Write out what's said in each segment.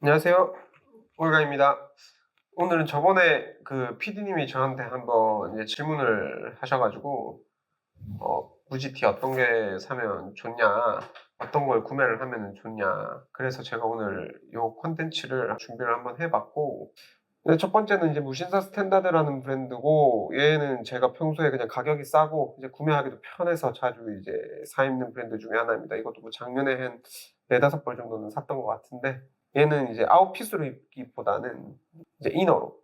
안녕하세요. 올가입니다. 오늘은 저번에 그 PD님이 저한테 한번 이제 질문을 하셔가지고, 무지티 어떤 게 사면 좋냐, 어떤 걸 구매를 하면 좋냐. 그래서 제가 오늘 요 콘텐츠를 준비를 한번 해봤고, 근데 첫 번째는 이제 무신사 스탠다드라는 브랜드고, 얘는 제가 평소에 그냥 가격이 싸고, 이제 구매하기도 편해서 자주 이제 사 입는 브랜드 중에 하나입니다. 이것도 뭐 작년에 한 4-5벌 정도는 샀던 것 같은데, 얘는 이제 아웃핏으로 입기보다는 이제 이너로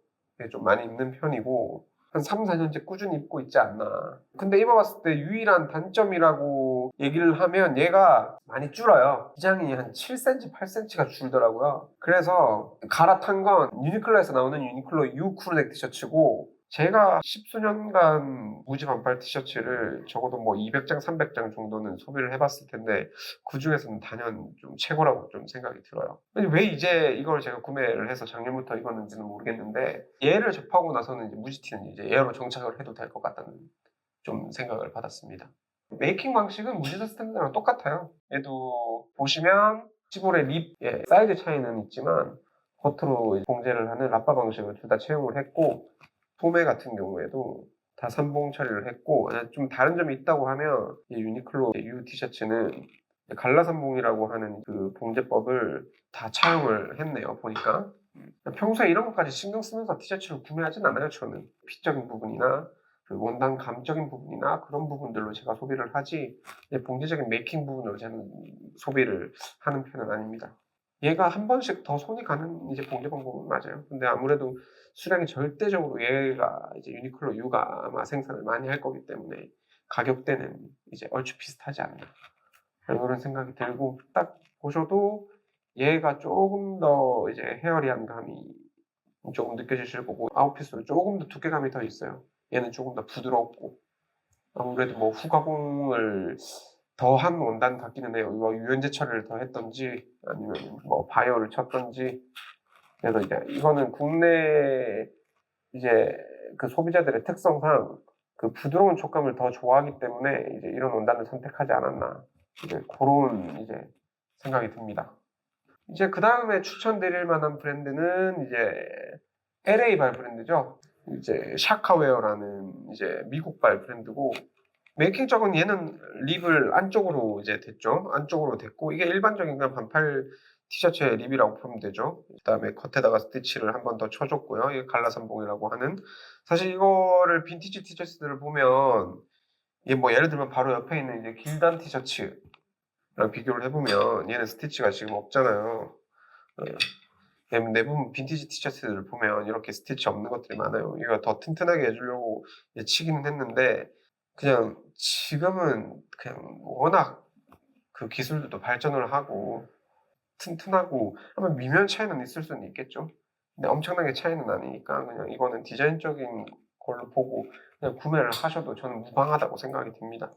좀 많이 입는 편이고, 한 3-4년째 꾸준히 입고 있지 않나. 근데 입어봤을 때 유일한 단점이라고 얘기를 하면 얘가 많이 줄어요. 기장이 한 7cm, 8cm가 줄더라고요. 그래서 갈아탄 건 유니클로에서 나오는 유니클로 U 크루넥 티셔츠고, 제가 십수년간 무지 반팔 티셔츠를 적어도 뭐 200장, 300장 정도는 소비를 해봤을 텐데, 그 중에서는 단연 좀 최고라고 좀 생각이 들어요. 근데 왜 이제 이걸 제가 구매를 해서 작년부터 입었는지는 모르겠는데, 얘를 접하고 나서는 이제 무지티는 이제 얘로 정착을 해도 될 것 같다는 좀 생각을 받았습니다. 메이킹 방식은 무지사 스탠드랑 똑같아요. 얘도 보시면 시볼의 립, 사이즈 차이는 있지만 겉으로 봉제를 하는 라빠 방식을 둘 다 채용을 했고, 소매 같은 경우에도 다 삼봉 처리를 했고, 좀 다른 점이 있다고 하면 이 유니클로 U 티셔츠는 갈라삼봉이라고 하는 그 봉제법을 다 차용을 했네요, 보니까. 평소에 이런 것까지 신경 쓰면서 티셔츠를 구매하진 않아요, 저는. 핏적인 부분이나 그 원단 감적인 부분이나 그런 부분들로 제가 소비를 하지, 봉제적인 메이킹 부분으로 저는 소비를 하는 편은 아닙니다. 얘가 한 번씩 더 손이 가는 이제 봉제 방법은 맞아요. 근데 아무래도 수량이 절대적으로 얘가 이제 유니클로 U가 아마 생산을 많이 할 거기 때문에 가격대는 이제 얼추 비슷하지 않나. 이런 생각이 들고, 딱 보셔도 얘가 조금 더 이제 헤어리한 감이 조금 느껴지실 거고, 아웃핏으로 조금 더 두께감이 더 있어요. 얘는 조금 더 부드럽고, 아무래도 뭐 후가공을 더 한 원단 같기는 해요. 뭐 유연제 처리를 더 했던지 아니면 뭐 바이오를 쳤던지. 그래서 이제 이거는 국내 이제 그 소비자들의 특성상 그 부드러운 촉감을 더 좋아하기 때문에 이제 이런 원단을 선택하지 않았나, 이제 그런 이제 생각이 듭니다. 이제 그 다음에 추천드릴 만한 브랜드는 이제 LA발 브랜드죠. 이제 샤카웨어라는 이제 미국발 브랜드고, 메이킹적은 얘는 립을 안쪽으로 이제 됐죠. 안쪽으로 됐고, 이게 일반적인 그냥 반팔 티셔츠의 립이라고 보면 되죠. 그 다음에 겉에다가 스티치를 한 번 더 쳐줬고요. 이게 갈라삼봉이라고 하는. 사실 이거를 빈티지 티셔츠들을 보면, 이게 뭐 예를 들면 바로 옆에 있는 이제 길단 티셔츠랑 비교를 해보면 얘는 스티치가 지금 없잖아요. 대부분 빈티지 티셔츠를 보면 이렇게 스티치 없는 것들이 많아요. 이거 더 튼튼하게 해주려고 치기는 했는데, 그냥 지금은 그냥 워낙 그 기술들도 발전을 하고 튼튼하고, 아마 미묘한 차이는 있을 수는 있겠죠. 근데 엄청나게 차이는 아니니까 그냥 이거는 디자인적인 걸로 보고 그냥 구매를 하셔도 저는 무방하다고 생각이 듭니다.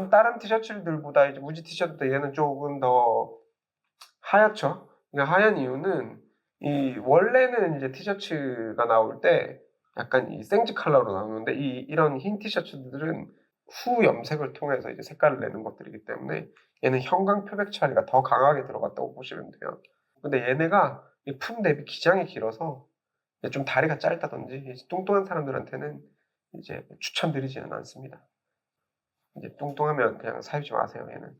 다른 티셔츠들보다 이제 무지 티셔츠 얘는 조금 더 하얗죠. 그러니까 하얀 이유는, 이 원래는 이제 티셔츠가 나올 때 약간 이 생지 컬러로 나오는데, 이런 흰 티셔츠들은 후 염색을 통해서 이제 색깔을 내는 것들이기 때문에 얘는 형광 표백 처리가 더 강하게 들어갔다고 보시면 돼요. 근데 얘네가 이 품 대비 기장이 길어서 좀 다리가 짧다든지 이제 뚱뚱한 사람들한테는 이제 추천드리지는 않습니다. 이제 뚱뚱하면 그냥 사입지 마세요, 얘는.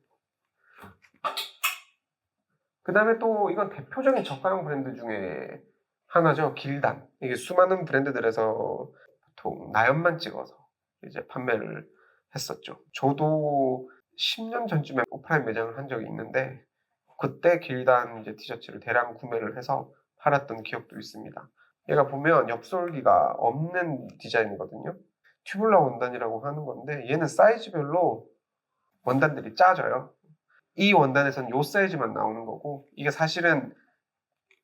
그 다음에 또 이건 대표적인 저가형 브랜드 중에 하나죠. 길단. 이게 수많은 브랜드들에서 보통 나염만 찍어서 이제 판매를 했었죠. 저도 10년 전쯤에 오프라인 매장을 한 적이 있는데, 그때 길단 이제 티셔츠를 대량 구매를 해서 팔았던 기억도 있습니다. 얘가 보면 옆솔기가 없는 디자인이거든요. 튜블러 원단이라고 하는 건데, 얘는 사이즈별로 원단들이 짜져요. 이 원단에서는 요 사이즈만 나오는 거고, 이게 사실은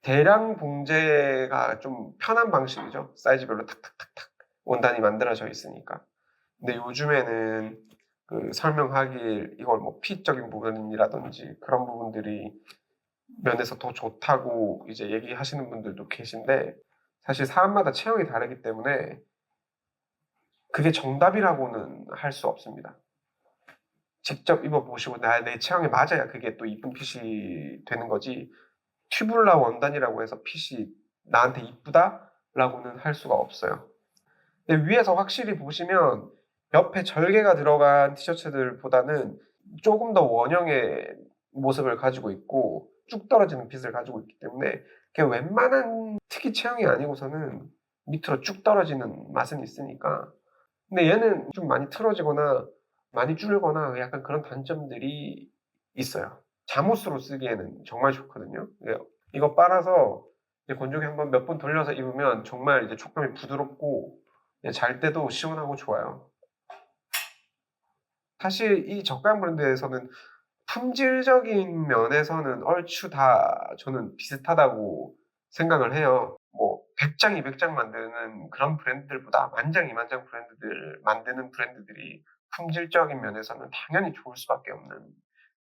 대량 봉제가 좀 편한 방식이죠. 사이즈별로 탁탁탁탁 원단이 만들어져 있으니까. 근데 요즘에는 그 설명하길 이걸 뭐 핏적인 부분이라든지 그런 부분들이 면에서 더 좋다고 이제 얘기하시는 분들도 계신데, 사실 사람마다 체형이 다르기 때문에 그게 정답이라고는 할 수 없습니다. 직접 입어보시고 내 체형에 맞아야 그게 또 이쁜 핏이 되는 거지, 튜블라 원단이라고 해서 핏이 나한테 이쁘다라고는 할 수가 없어요. 근데 위에서 확실히 보시면 옆에 절개가 들어간 티셔츠들보다는 조금 더 원형의 모습을 가지고 있고 쭉 떨어지는 핏을 가지고 있기 때문에 그게 웬만한 특이 체형이 아니고서는 밑으로 쭉 떨어지는 맛은 있으니까. 근데 얘는 좀 많이 틀어지거나 많이 줄거나 약간 그런 단점들이 있어요. 잠옷으로 쓰기에는 정말 좋거든요. 이거 빨아서 이제 건조기 한번 몇 번 돌려서 입으면 정말 이제 촉감이 부드럽고 잘 때도 시원하고 좋아요. 사실 이 저가 브랜드에서는 품질적인 면에서는 얼추 다 저는 비슷하다고 생각을 해요. 뭐 100장, 200장 만드는 그런 브랜드들보다 만장, 2만장 브랜드들 만드는 브랜드들이 품질적인 면에서는 당연히 좋을 수밖에 없는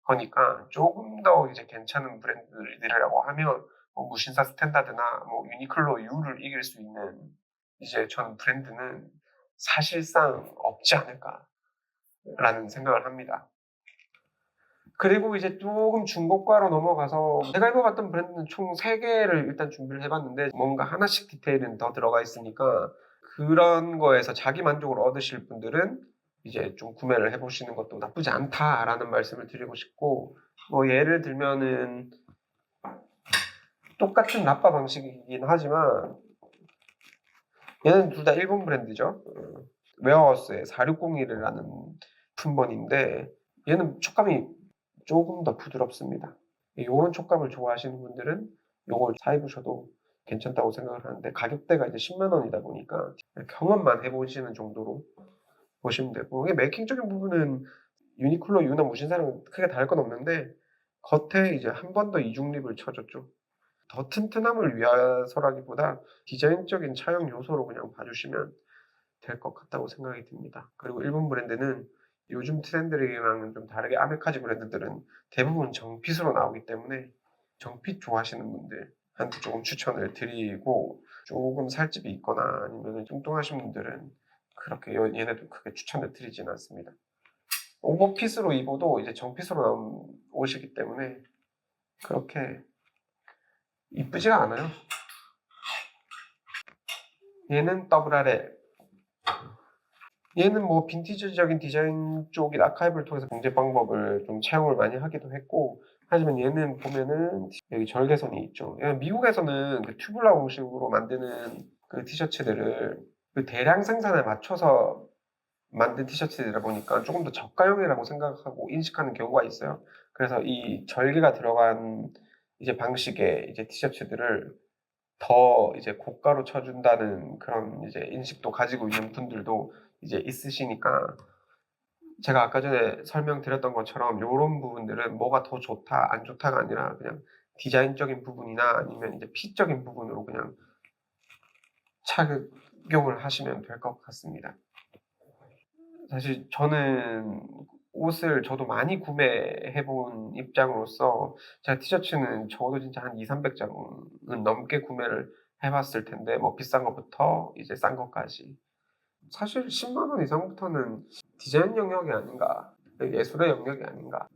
거니까 조금 더 이제 괜찮은 브랜드들이라고 하면 뭐 무신사 스탠다드나 뭐 유니클로 U를 이길 수 있는 이제 전 브랜드는 사실상 없지 않을까라는 생각을 합니다. 그리고 이제 조금 중고가로 넘어가서 제가 입어봤던 브랜드는 총 3개를 일단 준비를 해봤는데 뭔가 하나씩 디테일은 더 들어가 있으니까 그런 거에서 자기 만족을 얻으실 분들은 이제 좀 구매를 해보시는 것도 나쁘지 않다라는 말씀을 드리고 싶고, 뭐 예를 들면은 똑같은 랍바 방식이긴 하지만 얘는 둘 다 일본 브랜드죠. 웨어하우스의 4601이라는 품번인데 얘는 촉감이 조금 더 부드럽습니다. 요런 촉감을 좋아하시는 분들은 요걸 사입으셔도 괜찮다고 생각을 하는데 가격대가 이제 10만 원이다 보니까 경험만 해보시는 정도로 보시면 되고, 이게 메이킹적인 부분은 유니클로 U나 무신사랑 크게 다를 건 없는데 겉에 이제 한 번 더 이중립을 쳐줬죠. 더 튼튼함을 위해서라기보다 디자인적인 차용 요소로 그냥 봐주시면 될 것 같다고 생각이 듭니다. 그리고 일본 브랜드는 요즘 트렌드랑은 좀 다르게 아메카지 브랜드들은 대부분 정핏으로 나오기 때문에 정핏 좋아하시는 분들한테 조금 추천을 드리고, 조금 살집이 있거나 아니면 뚱뚱하신 분들은 그렇게 얘네도 크게 추천을 드리진 않습니다. 오버핏으로 입어도 이제 정핏으로 나온 옷이기 때문에 그렇게 이쁘지가 않아요. 얘는 더블 아래. 얘는 뭐 빈티지적인 디자인 쪽인 아카이브를 통해서 공제 방법을 좀 차용을 많이 하기도 했고, 하지만 얘는 보면은 여기 절개선이 있죠. 미국에서는 그 튜블라 공식으로 만드는 그 티셔츠들을 그 대량 생산에 맞춰서 만든 티셔츠이다 보니까 조금 더 저가형이라고 생각하고 인식하는 경우가 있어요. 그래서 이 절개가 들어간 이제 방식의 이제 티셔츠들을 더 이제 고가로 쳐준다는 그런 이제 인식도 가지고 있는 분들도 이제 있으시니까, 제가 아까 전에 설명드렸던 것처럼 이런 부분들은 뭐가 더 좋다, 안 좋다가 아니라 그냥 디자인적인 부분이나 아니면 이제 핏적인 부분으로 그냥 착용을 하시면 될 것 같습니다. 사실 저는 옷을 저도 많이 구매해 본 입장으로서 제가 티셔츠는 적어도 진짜 한 200~300장은 넘게 구매를 해봤을 텐데, 뭐 비싼 것부터 이제 싼 것까지 사실 10만 원 이상부터는 디자인 영역이 아닌가, 예술의 영역이 아닌가,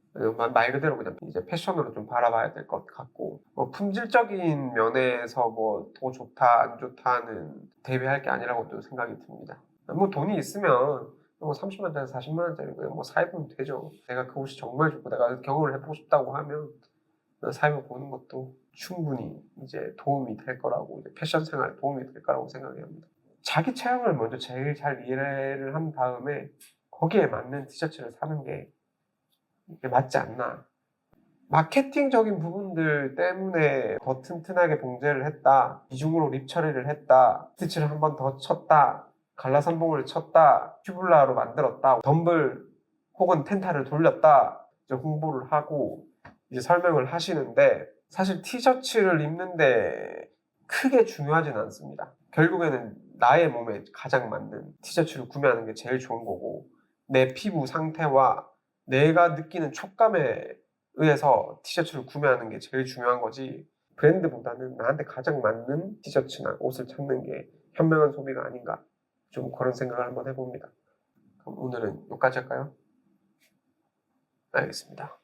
말 그대로 그냥 이제 패션으로 좀 바라봐야 될 것 같고, 뭐 품질적인 면에서 뭐 더 좋다 안 좋다는 대비할 게 아니라고도 생각이 듭니다. 뭐 돈이 있으면 뭐 30만 원짜리 40만 원짜리 그냥 뭐 사입으면 되죠. 내가 그 옷이 정말 좋고 내가 경험을 해보고 싶다고 하면 사입어 보는 것도 충분히 이제 도움이 될 거라고, 이제 패션 생활에 도움이 될 거라고 생각이 합니다. 자기 체형을 먼저 제일 잘 이해를 한 다음에 거기에 맞는 티셔츠를 사는 게 맞지 않나. 마케팅적인 부분들 때문에 더 튼튼하게 봉제를 했다, 이중으로 립 처리를 했다, 스티치를 한 번 더 쳤다, 갈라선봉을 쳤다, 튜블라로 만들었다, 덤블 혹은 텐타를 돌렸다, 이제 홍보를 하고 이제 설명을 하시는데, 사실 티셔츠를 입는데 크게 중요하진 않습니다. 결국에는 나의 몸에 가장 맞는 티셔츠를 구매하는 게 제일 좋은 거고, 내 피부 상태와 내가 느끼는 촉감에 의해서 티셔츠를 구매하는 게 제일 중요한 거지, 브랜드보다는 나한테 가장 맞는 티셔츠나 옷을 찾는 게 현명한 소비가 아닌가, 좀 그런 생각을 한번 해봅니다. 그럼 오늘은 여기까지 할까요? 알겠습니다.